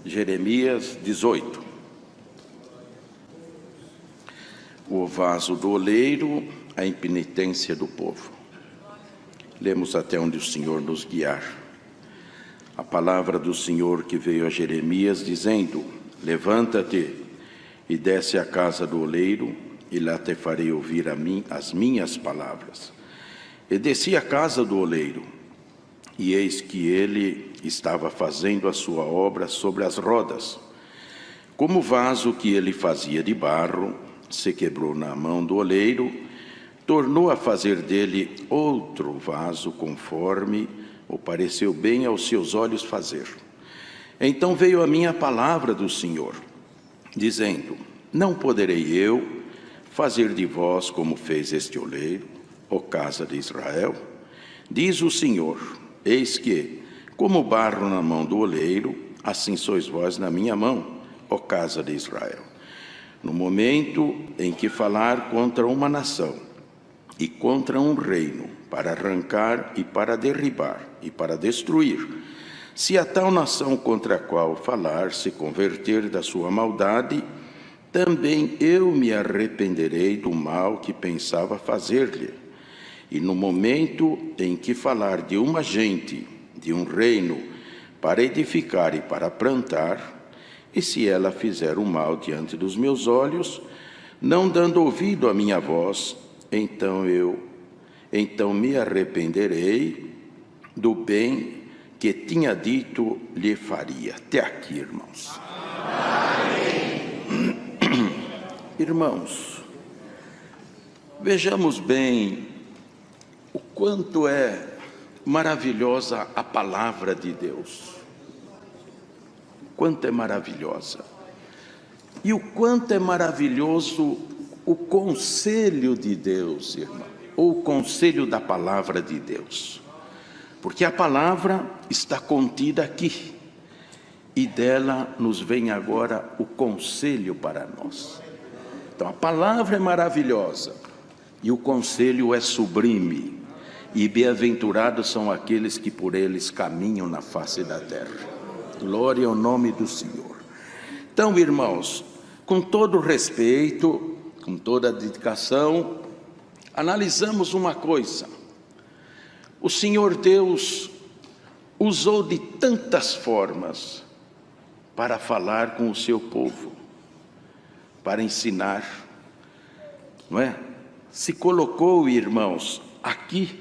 Jeremias 18. O vaso do oleiro, a impenitência do povo. Lemos até onde o Senhor nos guiar. A palavra do Senhor que veio a Jeremias dizendo: levanta-te e desce à casa do oleiro, e lá te farei ouvir as minhas palavras. E desci à casa do oleiro, e eis que ele estava fazendo a sua obra sobre as rodas. Como o vaso que ele fazia de barro se quebrou na mão do oleiro, tornou a fazer dele outro vaso conforme o pareceu bem aos seus olhos fazer. Então veio a minha palavra do Senhor, dizendo: não poderei eu fazer de vós como fez este oleiro, ó casa de Israel? Diz o Senhor: eis que, como barro na mão do oleiro, assim sois vós na minha mão, ó casa de Israel. No momento em que falar contra uma nação e contra um reino, para arrancar e para derribar e para destruir, se a tal nação contra a qual falar se converter da sua maldade, também eu me arrependerei do mal que pensava fazer-lhe. E no momento em que falar de uma gente, de um reino, para edificar e para plantar, e se ela fizer o mal diante dos meus olhos, não dando ouvido à minha voz, então me arrependerei do bem que tinha dito lhe faria. Até aqui, irmãos. Irmãos, vejamos bem o quanto é maravilhosa a palavra de Deus. Quanto é maravilhosa. E o quanto é maravilhoso o conselho de Deus, irmão, ou o conselho da palavra de Deus. Porque a palavra está contida aqui, e dela nos vem agora o conselho para nós. Então a palavra é maravilhosa, e o conselho é sublime, e bem-aventurados são aqueles que por eles caminham na face da terra. Glória ao nome do Senhor. Então, irmãos, com todo respeito, com toda a dedicação, analisamos uma coisa. O Senhor Deus usou de tantas formas para falar com o seu povo, para ensinar, não é? Se colocou, irmãos, aqui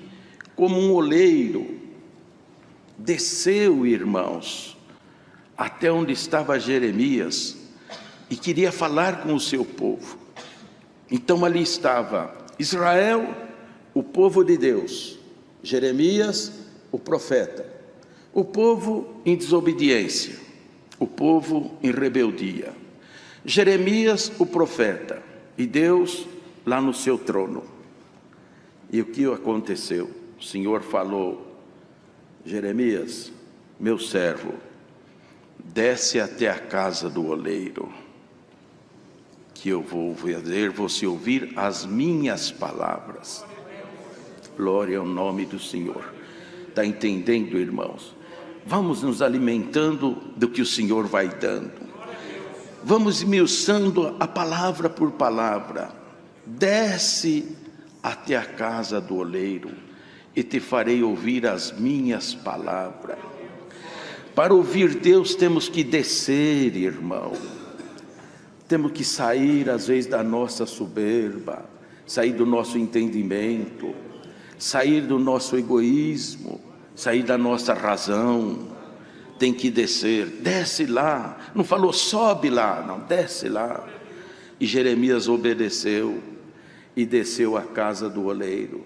como um oleiro, desceu, irmãos, até onde estava Jeremias e queria falar com o seu povo. Então ali estava Israel, o povo de Deus, Jeremias, o profeta, o povo em desobediência, o povo em rebeldia, Jeremias, o profeta, e Deus lá no seu trono. E o que aconteceu? O Senhor falou: Jeremias, meu servo, desce até a casa do oleiro, que eu vou fazer você ouvir as minhas palavras. Glória ao nome do Senhor. Está entendendo, irmãos? Vamos nos alimentando do que o Senhor vai dando. Vamos esmiuçando a palavra por palavra. Desce até a casa do oleiro, e te farei ouvir as minhas palavras. Para ouvir Deus temos que descer, irmão. Temos que sair às vezes da nossa soberba, sair do nosso entendimento, sair do nosso egoísmo, sair da nossa razão. Tem que descer. Desce lá. Não falou sobe lá, não, desce lá. E Jeremias obedeceu e desceu à casa do oleiro.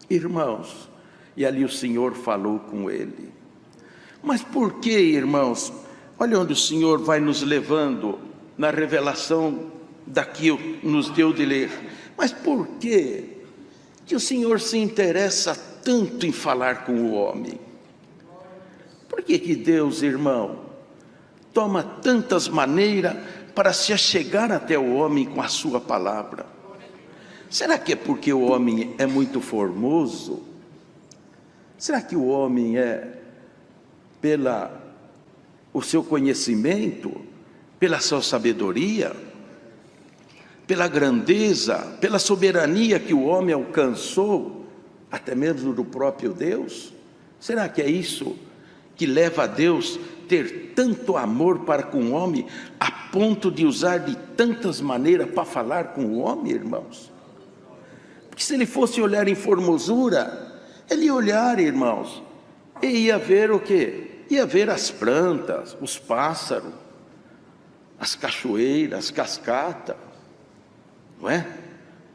Irmãos, e ali o Senhor falou com ele. Mas por que, irmãos? Olha onde o Senhor vai nos levando na revelação daqui nos deu de ler. Mas por que o Senhor se interessa tanto em falar com o homem? Por que Deus, irmão, toma tantas maneiras para se achegar até o homem com a sua palavra? Será que é porque o homem é muito formoso? Será que o homem é o seu conhecimento, pela sua sabedoria, pela grandeza, pela soberania que o homem alcançou, até mesmo do próprio Deus? Será que é isso que leva a Deus ter tanto amor para com o homem, a ponto de usar de tantas maneiras para falar com o homem, irmãos? Porque se ele fosse olhar em formosura, ele ia olhar, irmãos, e ia ver o quê? Ia ver as plantas, os pássaros, as cachoeiras, as cascatas, não é?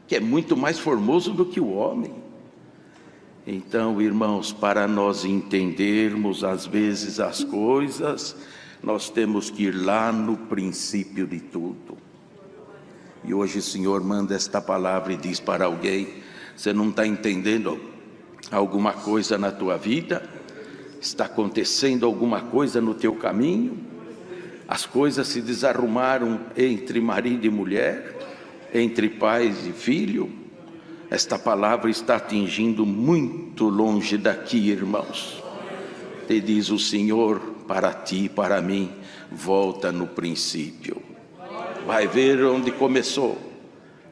Que é muito mais formoso do que o homem. Então, irmãos, para nós entendermos às vezes as coisas, nós temos que ir lá no princípio de tudo. E hoje o Senhor manda esta palavra e diz para alguém: você não está entendendo alguma coisa na tua vida? Está acontecendo alguma coisa no teu caminho? As coisas se desarrumaram entre marido e mulher, entre pais e filho? Esta palavra está atingindo muito longe daqui, irmãos. Te diz o Senhor para ti e para mim: volta no princípio. Vai ver onde começou,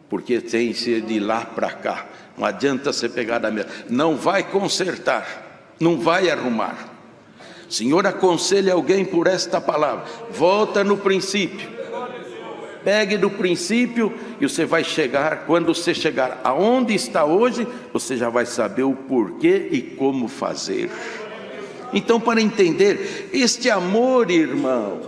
porque tem que ser de lá para cá. Não adianta você pegar da mesa, não vai consertar, não vai arrumar. O Senhor aconselha alguém por esta palavra: volta no princípio. Pegue do princípio e você vai chegar. Quando você chegar aonde está hoje, você já vai saber o porquê e como fazer. Então, para entender este amor, irmão,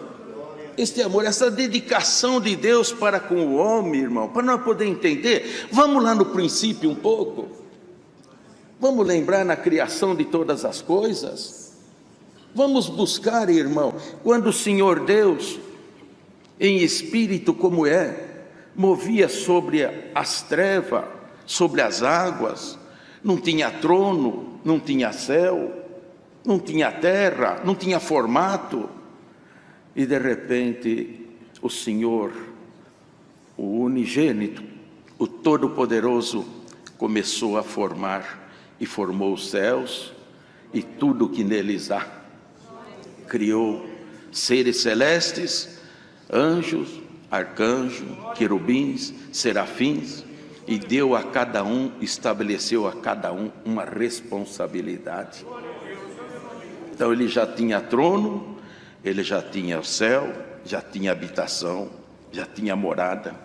este amor, essa dedicação de Deus para com o homem, irmão, para nós poder entender, vamos lá no princípio um pouco. Vamos lembrar na criação de todas as coisas. Vamos buscar, irmão, quando o Senhor Deus, em espírito como movia sobre as trevas, sobre as águas, não tinha trono, não tinha céu, não tinha terra, não tinha formato, e de repente o Senhor, o unigênito, o Todo-Poderoso, começou a formar, e formou os céus e tudo que neles há. Criou seres celestes, anjos, arcanjos, querubins, serafins, e deu a cada um, estabeleceu a cada um uma responsabilidade. Então ele já tinha trono, ele já tinha o céu, já tinha habitação, já tinha morada,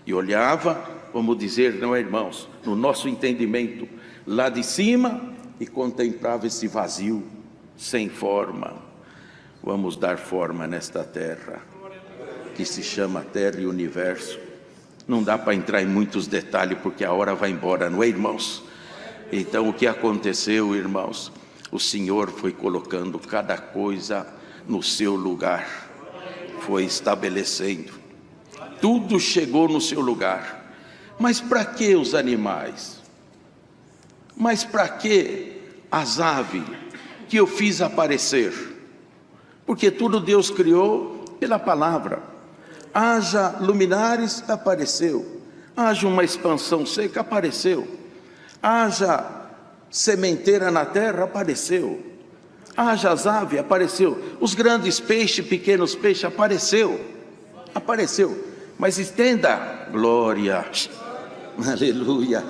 e olhava, vamos dizer, não é, irmãos, no nosso entendimento, lá de cima, e contemplava esse vazio, sem forma. Vamos dar forma nesta terra, que se chama Terra e Universo. Não dá para entrar em muitos detalhes, porque a hora vai embora, não é, irmãos? Então, o que aconteceu, irmãos? O Senhor foi colocando cada coisa no seu lugar, foi estabelecendo. Tudo chegou no seu lugar. Mas para que os animais? Mas para que as aves que eu fiz aparecer? Porque tudo Deus criou pela palavra. Haja luminares, apareceu. Haja uma expansão seca, apareceu. Haja sementeira na terra, apareceu. Haja as aves, apareceu. Os grandes peixes, pequenos peixes, apareceu. Mas estenda, glória, aleluia,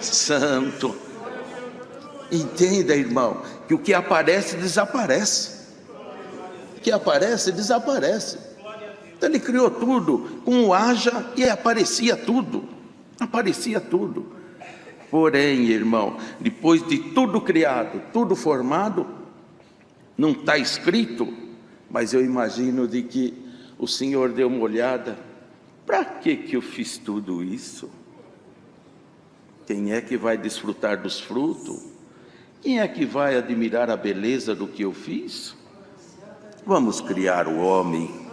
santo. Entenda, irmão, que o que aparece, desaparece. O que aparece, desaparece. Então ele criou tudo com o haja e aparecia tudo. Porém, irmão, depois de tudo criado, tudo formado, não está escrito, mas eu imagino de que o Senhor deu uma olhada: para que eu fiz tudo isso? Quem é que vai desfrutar dos frutos? Quem é que vai admirar a beleza do que eu fiz? Vamos criar o homem.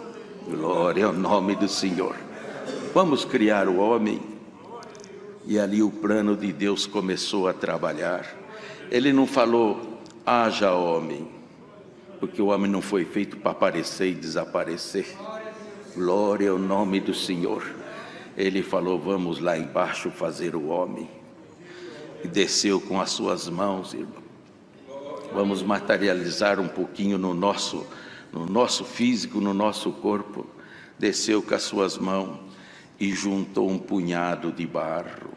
Glória ao nome do Senhor. Vamos criar o homem. E ali o plano de Deus começou a trabalhar. Ele não falou: haja homem, porque o homem não foi feito para aparecer e desaparecer. Glória ao nome do Senhor. Ele falou: vamos lá embaixo fazer o homem. E desceu com as suas mãos, irmão. Vamos materializar um pouquinho no nosso no nosso físico, no nosso corpo, desceu com as suas mãos e juntou um punhado de barro.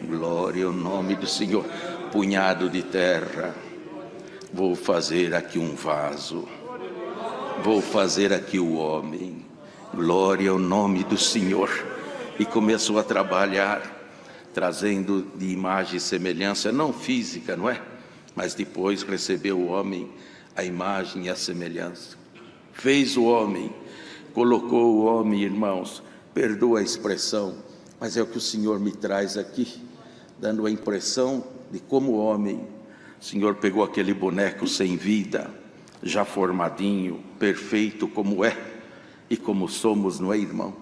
Glória ao nome do Senhor. Punhado de terra. Vou fazer aqui um vaso. Vou fazer aqui o homem. Glória ao nome do Senhor. E começou a trabalhar, trazendo de imagem e semelhança, não física, não é? Mas depois recebeu o homem, a imagem e a semelhança. Fez o homem, colocou o homem, irmãos, perdoa a expressão, mas é o que o Senhor me traz aqui, dando a impressão de como homem, o Senhor pegou aquele boneco sem vida, já formadinho, perfeito como é, e como somos, não é, irmão?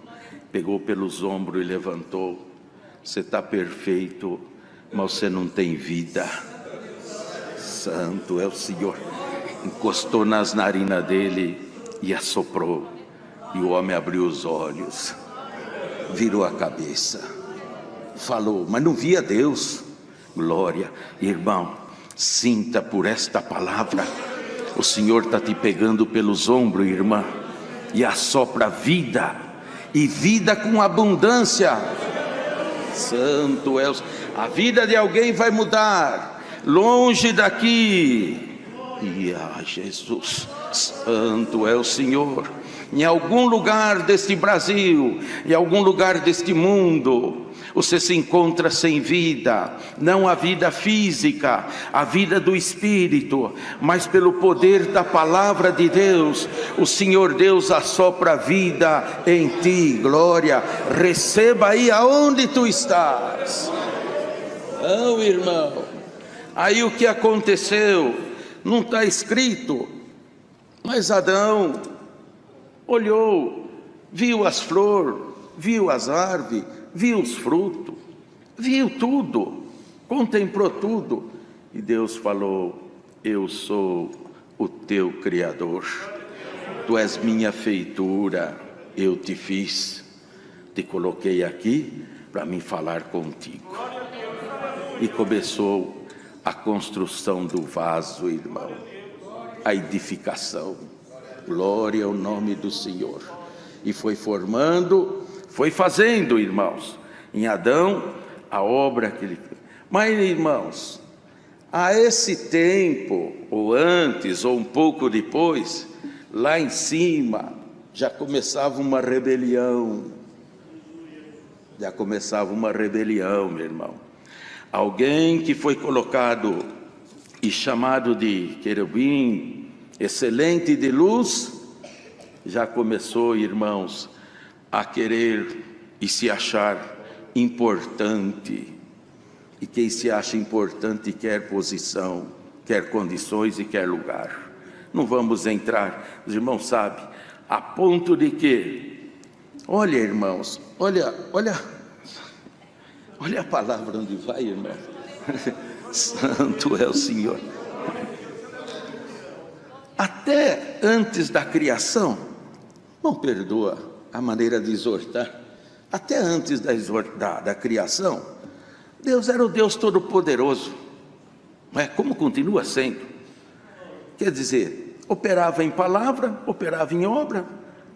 Pegou pelos ombros e levantou. Você está perfeito, mas você não tem vida. Santo é o Senhor. Encostou nas narinas dele e assoprou. E o homem abriu os olhos, virou a cabeça, falou, mas não via Deus. Glória, irmão, sinta por esta palavra. O Senhor está te pegando pelos ombros, irmã, e assopra vida, e vida com abundância. Santo é o Senhor. A vida de alguém vai mudar, longe daqui. E Jesus, santo é o Senhor. Em algum lugar deste Brasil, em algum lugar deste mundo, você se encontra sem vida, não a vida física, a vida do Espírito, mas pelo poder da palavra de Deus, o Senhor Deus assopra vida em ti. Glória, receba aí aonde tu estás. Não, irmão, aí o que aconteceu, não está escrito, mas Adão olhou, viu as flores, viu as árvores, viu os frutos, viu tudo, contemplou tudo. E Deus falou, eu sou o teu Criador, tu és minha feitura, eu te fiz, te coloquei aqui para mim falar contigo. E começou a construção do vaso, irmão, a edificação. Glória ao nome do Senhor. E foi formando, foi fazendo, irmãos, em Adão, a obra que ele fez. Mas, irmãos, a esse tempo, ou antes, ou um pouco depois, lá em cima, já começava uma rebelião. Já começava uma rebelião, meu irmão. Alguém que foi colocado e chamado de querubim, excelente de luz, já começou, irmãos, a querer e se achar importante. E quem se acha importante quer posição, quer condições e quer lugar. Não vamos entrar, os irmãos sabem, a ponto de que, olha, irmãos, olha a palavra onde vai, irmão. Santo é o Senhor. Até antes da criação, não perdoa a maneira de exortar, até antes da criação, Deus era o Deus Todo-Poderoso, não é? Como continua sendo. Quer dizer, operava em palavra, operava em obra,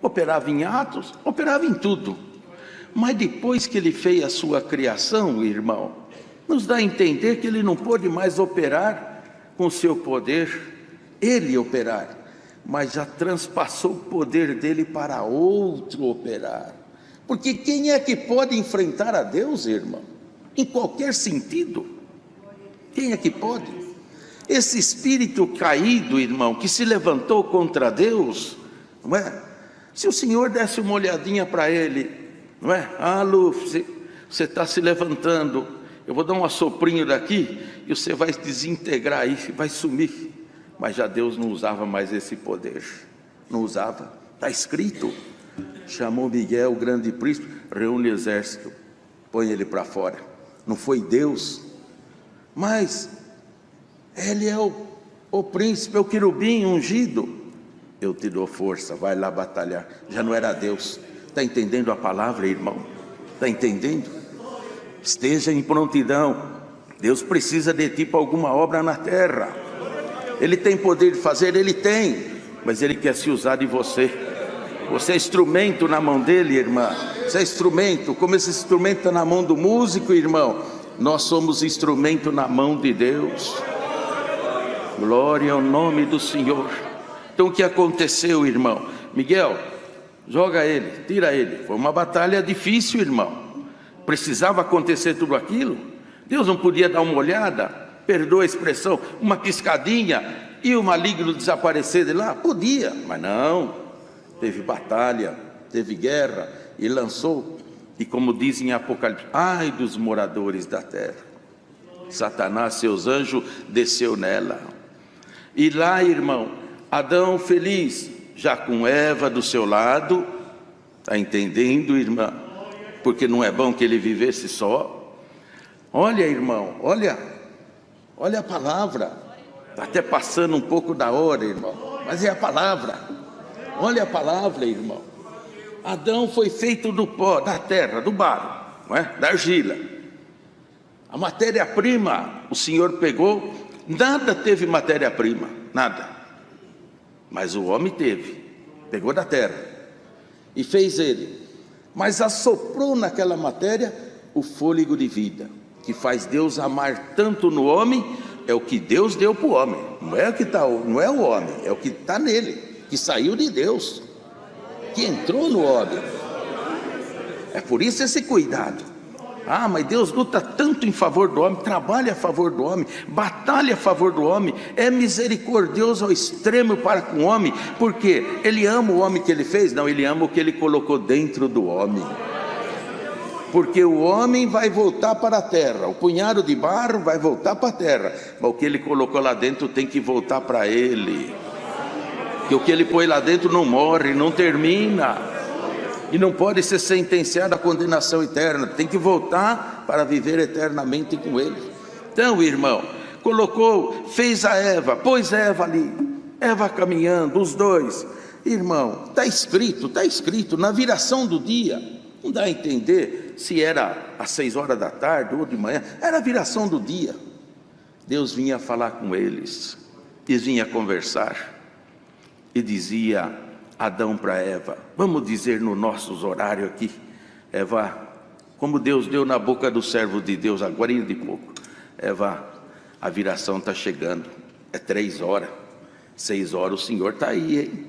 operava em atos, operava em tudo. Mas depois que ele fez a sua criação, irmão, nos dá a entender que ele não pôde mais operar com o seu poder, ele operar, mas já transpassou o poder dele para outro operar. Porque quem é que pode enfrentar a Deus, irmão? Em qualquer sentido. Quem é que pode? Esse espírito caído, irmão, que se levantou contra Deus, não é? Se o Senhor desse uma olhadinha para ele, não é? Ah, Lu, você está se levantando, eu vou dar um assoprinho daqui e você vai desintegrar aí, vai sumir. Mas já Deus não usava mais esse poder, não usava, está escrito, chamou Miguel, o grande príncipe, reúne o exército, põe ele para fora. Não foi Deus, mas ele é o príncipe, é o querubim ungido. Eu te dou força, vai lá batalhar. Já não era Deus. Está entendendo a palavra, irmão? Está entendendo? Esteja em prontidão. Deus precisa de ti para alguma obra na terra. Ele tem poder de fazer, ele tem. mas Ele quer se usar de você. Você é instrumento na mão dEle, irmã. Você é instrumento, como esse instrumento está na mão do músico, irmão. Nós somos instrumento na mão de Deus. Glória ao nome do Senhor. Então o que aconteceu, irmão? Miguel, joga ele, tira ele. Foi uma batalha difícil, irmão. Precisava acontecer tudo aquilo? Deus não podia dar uma olhada, perdoa a expressão, uma piscadinha e o maligno desaparecer de lá? Podia, mas não. Teve batalha, teve guerra e lançou. E como diz em Apocalipse, ai dos moradores da terra. Satanás, seus anjos, desceu nela. E lá, irmão, Adão feliz, já com Eva do seu lado. Está entendendo, irmã? Porque não é bom que ele vivesse só. Olha, irmão, olha a palavra. Está até passando um pouco da hora, irmão, mas é a palavra. Olha a palavra, irmão. Adão foi feito do pó, da terra, do barro, não é? Da argila. A matéria-prima o Senhor pegou. Nada teve matéria-prima, nada. Mas o homem teve, pegou da terra e fez ele. Mas assoprou naquela matéria o fôlego de vida, que faz Deus amar tanto no homem. É o que Deus deu para o homem, não é o que tá, não é o homem, é o que está nele, que saiu de Deus, que entrou no homem. É por isso esse cuidado. Ah, mas Deus luta tanto em favor do homem, trabalha a favor do homem, batalha a favor do homem, é misericordioso ao extremo para com o homem. Por quê? Ele ama o homem que ele fez? Não, ele ama o que ele colocou dentro do homem. Porque o homem vai voltar para a terra, o punhado de barro vai voltar para a terra, mas o que ele colocou lá dentro tem que voltar para ele. Que o que ele põe lá dentro não morre, não termina, e não pode ser sentenciado à condenação eterna, tem que voltar para viver eternamente com ele. Então, irmão, colocou, fez a Eva, pôs Eva ali, Eva caminhando, os dois. Irmão, está escrito, na viração do dia. Não dá a entender se era às 6 horas da tarde ou de manhã, era a viração do dia. Deus vinha falar com eles, eles vinham conversar, e dizia Adão para Eva, vamos dizer nos nossos horários aqui, Eva, como Deus deu na boca do servo de Deus, agora de pouco, Eva, a viração está chegando, é 3 horas, 6 horas o Senhor está aí, hein?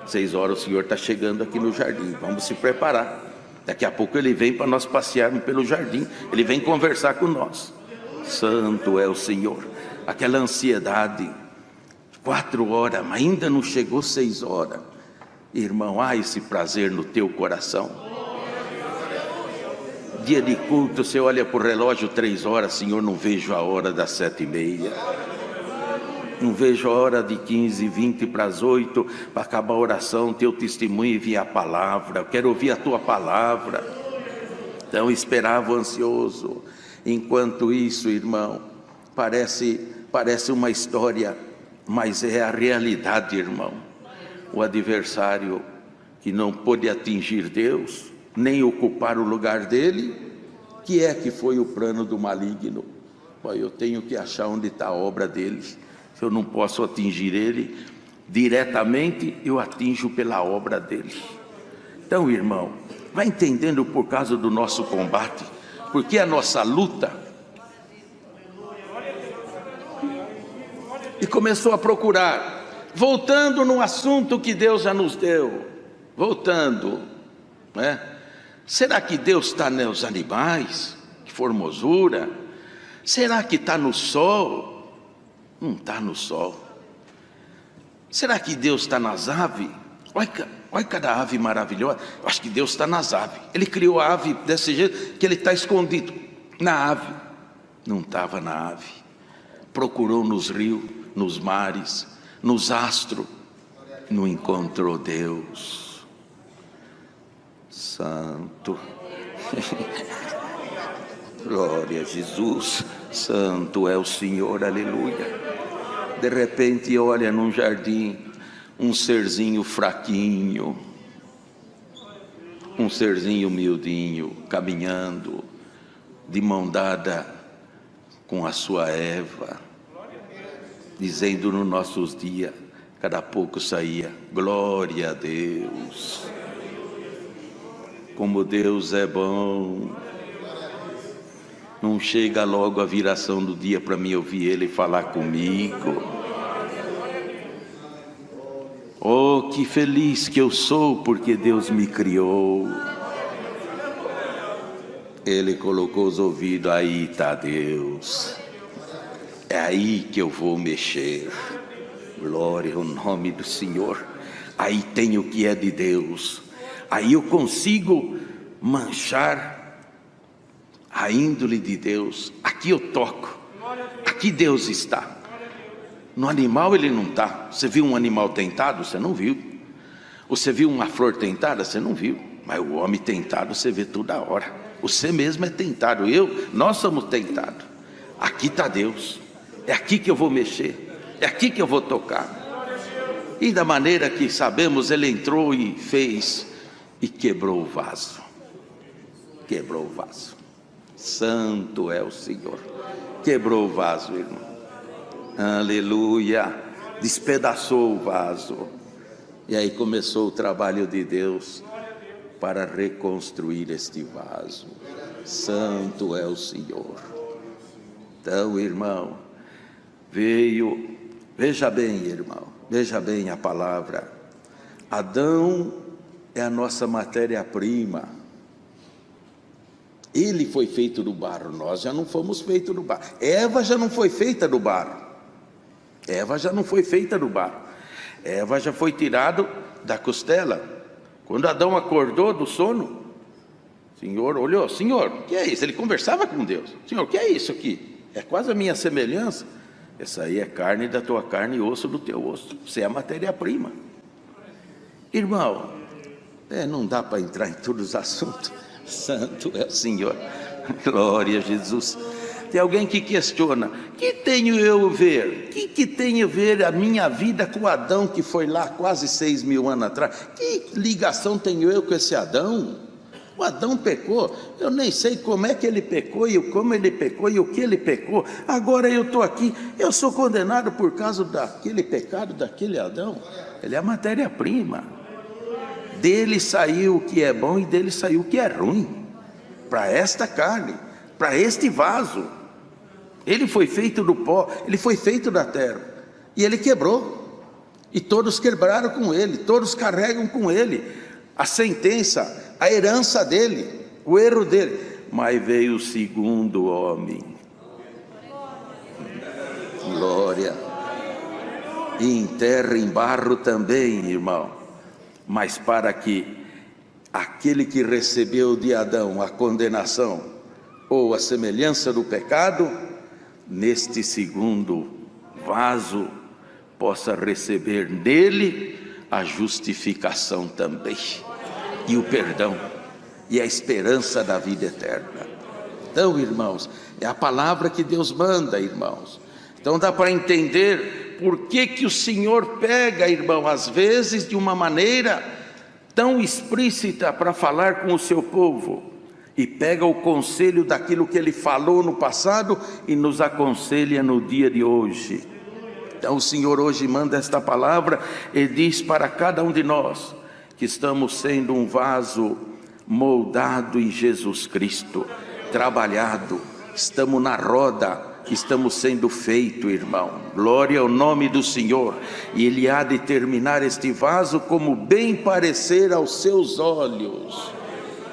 6 horas o Senhor está chegando aqui no jardim, vamos se preparar. Daqui a pouco ele vem para nós passearmos pelo jardim, ele vem conversar com nós. Santo é o Senhor. Aquela ansiedade, 4 horas, mas ainda não chegou 6 horas. Irmão, há esse prazer no teu coração. Dia de culto, você olha para o relógio, 3 horas, Senhor, não vejo a hora das 7h30. Não vejo a hora de 15, 20 para as 8, para acabar a oração, teu testemunho e vir a palavra. Eu quero ouvir a tua palavra. Então esperava ansioso. Enquanto isso, irmão, parece uma história, mas é a realidade, irmão. O adversário que não pôde atingir Deus, nem ocupar o lugar dele, que foi o plano do maligno. Pô, eu tenho que achar onde está a obra dele. Se eu não posso atingir ele diretamente, eu atinjo pela obra dele. Então, irmão, vai entendendo por causa do nosso combate, porque a nossa luta. E começou a procurar, voltando no assunto que Deus já nos deu, voltando, né? Será que Deus está nos animais? Que formosura! Será que está no sol? Não está no sol. Será que Deus está nas aves? Olha cada ave maravilhosa. Eu acho que Deus está nas aves. Ele criou a ave desse jeito, que ele está escondido na ave. Não estava na ave. Procurou nos rios, nos mares, nos astros. Não encontrou Deus. Santo. Glória a Jesus. Santo é o Senhor, aleluia. De repente olha num jardim, um serzinho fraquinho, um serzinho humildinho, caminhando, de mão dada com a sua Eva, dizendo nos nossos dias, Cada pouco saía, glória a Deus. Como Deus é bom. Não chega logo a viração do dia para mim ouvir Ele falar comigo. Oh, que feliz que eu sou porque Deus me criou. Ele colocou os ouvidos, aí está Deus. É aí que eu vou mexer. Glória ao nome do Senhor. Aí tem o que é de Deus. Aí eu consigo manchar a índole de Deus. Aqui eu toco. Aqui Deus está. No animal ele não está. Você viu um animal tentado? Você não viu. Você viu uma flor tentada? Você não viu. Mas o homem tentado você vê toda hora. Você mesmo é tentado. Nós somos tentados. Aqui está Deus. É aqui que eu vou mexer. É aqui que eu vou tocar. E da maneira que sabemos, ele entrou e fez e quebrou o vaso. Quebrou o vaso. Santo é o Senhor. Quebrou o vaso, irmão. Aleluia. Despedaçou o vaso. E aí começou o trabalho de Deus para reconstruir este vaso. Santo é o Senhor. Então, irmão, veja bem, irmão, veja bem a palavra. Adão é a nossa matéria-prima. Ele foi feito do barro, nós já não fomos feitos do barro. Eva já não foi feita do barro. Eva já não foi feita do barro. Eva já foi tirado da costela. Quando Adão acordou do sono, o Senhor olhou, Senhor, o que é isso? Ele conversava com Deus. Senhor, o que é isso aqui? É quase a minha semelhança. Essa aí é carne da tua carne e osso do teu osso. Você é a matéria-prima. Irmão, não dá para entrar em todos os assuntos. Santo é o Senhor. Glória a Jesus. Tem alguém que questiona: que tenho eu a ver? Que tem a ver a minha vida com Adão, que foi lá quase 6.000 anos atrás? Que ligação tenho eu com esse Adão? O Adão pecou, eu nem sei como é que ele pecou, e como ele pecou, e o que ele pecou. Agora eu estou aqui, eu sou condenado por causa daquele pecado, daquele Adão. Ele é a matéria-prima. Dele saiu o que é bom e dele saiu o que é ruim. Para esta carne, para este vaso. Ele foi feito do pó, ele foi feito da terra. E ele quebrou. E todos quebraram com ele, todos carregam com ele a sentença, a herança dele, o erro dele. Mas veio o segundo homem. Glória. E em terra, em barro também, irmão. Mas para que aquele que recebeu de Adão a condenação ou a semelhança do pecado, neste segundo vaso possa receber nele a justificação também, e o perdão, e a esperança da vida eterna. Então, irmãos, é a palavra que Deus manda, irmãos. Então dá para entender por que o Senhor pega, irmão, às vezes de uma maneira tão explícita para falar com o seu povo, e pega o conselho daquilo que ele falou no passado e nos aconselha no dia de hoje. Então o Senhor hoje manda esta palavra e diz para cada um de nós que estamos sendo um vaso moldado em Jesus Cristo, trabalhado, estamos na roda, estamos sendo feito, irmão. Glória ao nome do Senhor. E Ele há de terminar este vaso como bem parecer aos seus olhos.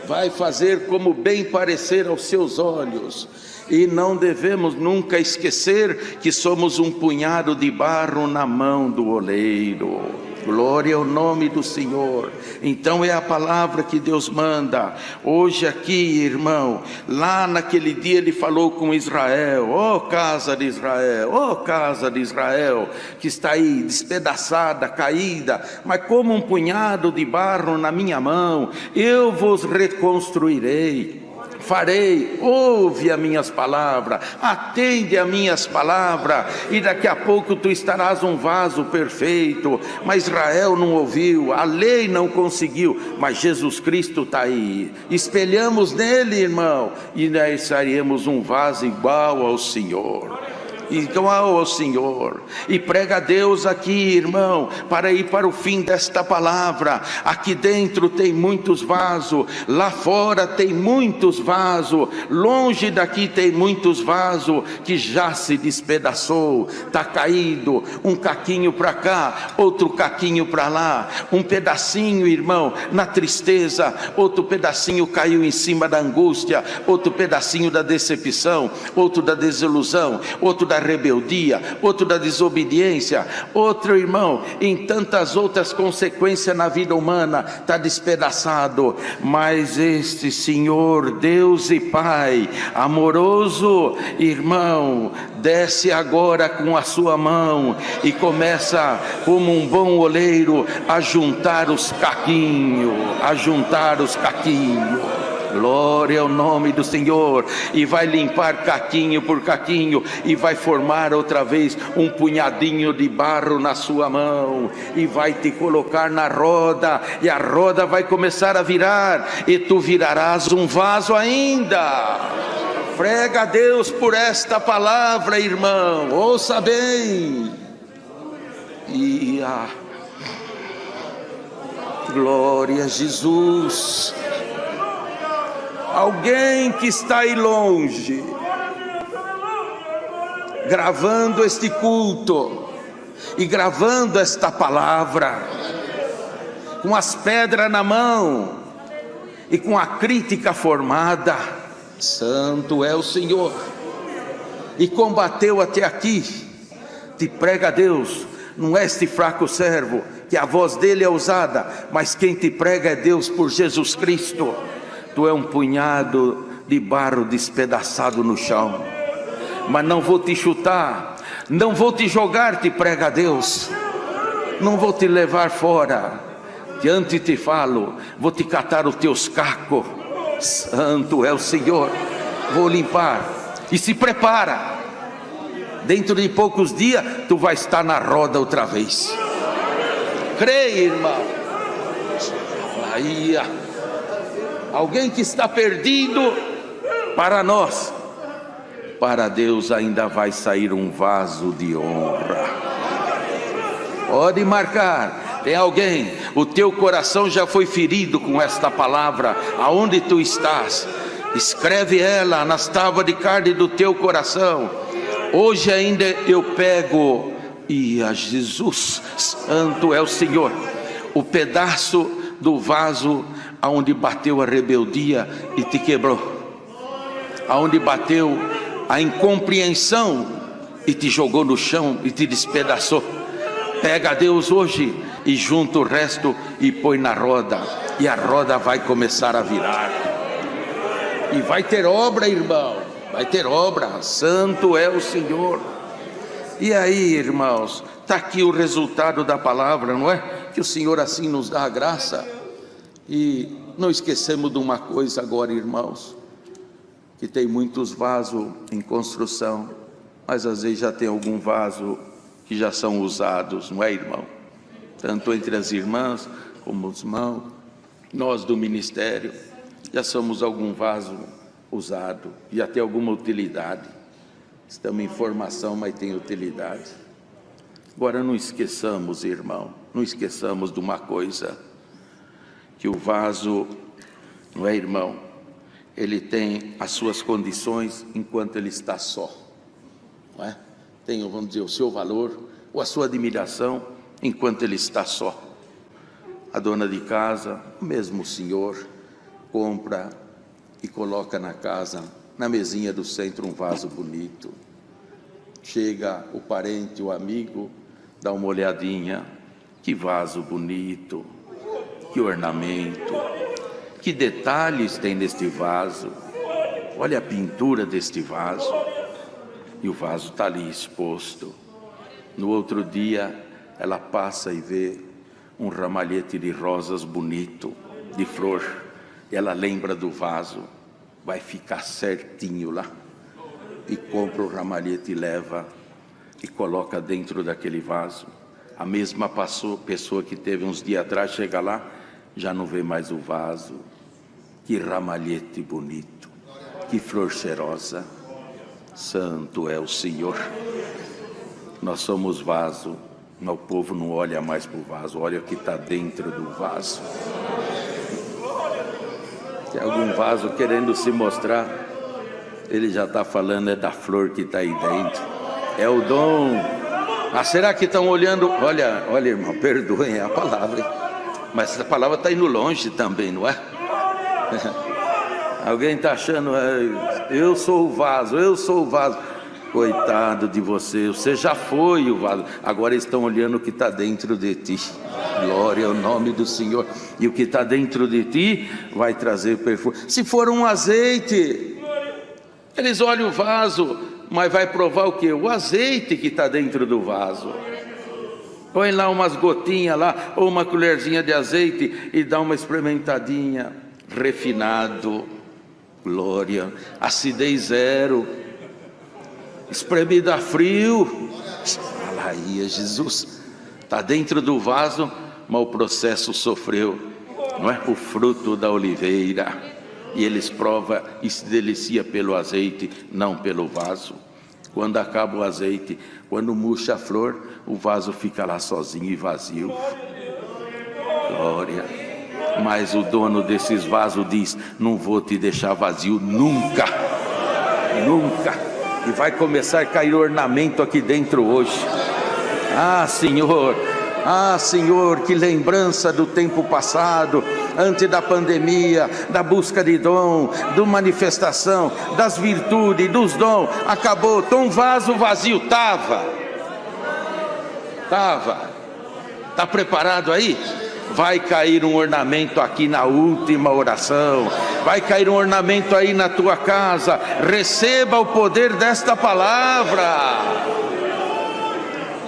Vai fazer como bem parecer aos seus olhos. E não devemos nunca esquecer que somos um punhado de barro na mão do oleiro. Glória ao nome do Senhor. Então é a palavra que Deus manda. Hoje aqui, irmão, lá naquele dia ele falou com Israel: ó casa de Israel, ó casa de Israel, que está aí despedaçada, caída, mas como um punhado de barro na minha mão, eu vos reconstruirei. Farei, ouve as minhas palavras, atende as minhas palavras, e daqui a pouco tu estarás um vaso perfeito. Mas Israel não ouviu, a lei não conseguiu, mas Jesus Cristo está aí. Espelhamos nele, irmão, e nós seremos um vaso igual ao Senhor. E clama ao Senhor, e prega a Deus aqui, irmão, para ir para o fim desta palavra. Aqui dentro tem muitos vasos, lá fora tem muitos vasos, longe daqui tem muitos vasos que já se despedaçou, está caído, um caquinho para cá, outro caquinho para lá, um pedacinho, irmão, na tristeza, outro pedacinho caiu em cima da angústia, outro pedacinho da decepção, outro da desilusão, outro da rebeldia, outro da desobediência, outro, irmão, em tantas outras consequências na vida humana, está despedaçado. Mas este Senhor, Deus e Pai amoroso, irmão, desce agora com a sua mão e começa, como um bom oleiro, a juntar os caquinhos, glória ao nome do Senhor, e vai limpar caquinho por caquinho, e vai formar outra vez um punhadinho de barro na sua mão, e vai te colocar na roda, e a roda vai começar a virar, e tu virarás um vaso ainda. Prega a Deus por esta palavra, irmão, ouça bem. Glória a Jesus. Alguém que está aí longe, gravando este culto e gravando esta palavra, com as pedras na mão e com a crítica formada, santo é o Senhor, e combateu até aqui, te prega a Deus, não é este fraco servo, que a voz dele é ousada, mas quem te prega é Deus por Jesus Cristo. Tu é um punhado de barro despedaçado no chão, mas não vou te chutar, não vou te jogar, te prega a Deus, não vou te levar fora, diante te falo, vou te catar os teus cacos, santo é o Senhor, vou limpar, e se prepara, dentro de poucos dias, tu vai estar na roda outra vez, creia, irmão. Aí, alguém que está perdido, para nós, para Deus ainda vai sair um vaso de honra. Pode marcar, tem alguém, o teu coração já foi ferido com esta palavra, aonde tu estás, escreve ela nas tábuas de carne do teu coração. Hoje ainda eu pego, e a Jesus, santo é o Senhor, o pedaço do vaso aonde bateu a rebeldia e te quebrou, aonde bateu a incompreensão e te jogou no chão e te despedaçou. Pega a Deus hoje e junta o resto e põe na roda, e a roda vai começar a virar, e vai ter obra, irmão, vai ter obra, santo é o Senhor. E aí, irmãos, está aqui o resultado da palavra, não é? Que o Senhor assim nos dá a graça. E não esquecemos de uma coisa agora, irmãos, que tem muitos vasos em construção, mas às vezes já tem algum vaso que já são usados, não é, irmão? Tanto entre as irmãs como os irmãos, nós do ministério, já somos algum vaso usado, já tem alguma utilidade. Estamos em formação, mas tem utilidade. Agora não esqueçamos, irmão, não esqueçamos de uma coisa, que o vaso, não é, irmão, ele tem as suas condições enquanto ele está só, não é? Tem, vamos dizer, o seu valor ou a sua admiração enquanto ele está só. A dona de casa, o mesmo senhor, compra e coloca na casa, na mesinha do centro, um vaso bonito. Chega o parente, o amigo, dá uma olhadinha, que vaso bonito, que ornamento, que detalhes tem neste vaso, olha a pintura deste vaso, e o vaso está ali exposto. No outro dia, ela passa e vê um ramalhete de rosas bonito, de flor, e ela lembra do vaso, vai ficar certinho lá, e compra o ramalhete e leva, e coloca dentro daquele vaso. A mesma pessoa que teve uns dias atrás, chega lá, já não vê mais o vaso. Que ramalhete bonito, que flor cheirosa, Santo é o Senhor. Nós somos vaso, mas o povo não olha mais para o vaso, olha o que está dentro do vaso. Tem algum vaso querendo se mostrar, ele já está falando é da flor que está aí dentro, é o dom. Ah, será que estão olhando? Olha, irmão, perdoem a palavra, hein? Mas essa palavra está indo longe também, não é? Alguém está achando, eu sou o vaso, eu sou o vaso. Coitado de você, você já foi o vaso, agora estão olhando o que está dentro de ti. Glória ao nome do Senhor. E o que está dentro de ti vai trazer perfume. Se for um azeite, eles olham o vaso, mas vai provar o que? O azeite que está dentro do vaso. Põe lá umas gotinhas lá, ou uma colherzinha de azeite e dá uma experimentadinha. Refinado, glória, acidez zero, espremido a frio. Fala aí, Jesus, está dentro do vaso, mas o processo sofreu, não é? O fruto da oliveira, e eles provam e se delicia pelo azeite, não pelo vaso. Quando acaba o azeite, quando murcha a flor, o vaso fica lá sozinho e vazio. Glória. Mas o dono desses vasos diz: não vou te deixar vazio nunca, nunca. E vai começar a cair ornamento aqui dentro hoje. Ah, Senhor, que lembrança do tempo passado, antes da pandemia, da busca de dom, da manifestação, das virtudes, dos dons. Acabou, tão vaso vazio, estava. Está preparado aí? Vai cair um ornamento aqui na última oração, vai cair um ornamento aí na tua casa. Receba o poder desta palavra.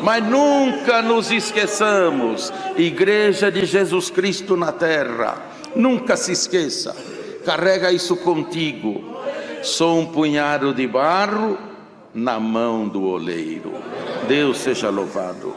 Mas nunca nos esqueçamos, Igreja de Jesus Cristo na terra, nunca se esqueça, carrega isso contigo. Sou um punhado de barro na mão do oleiro. Deus seja louvado.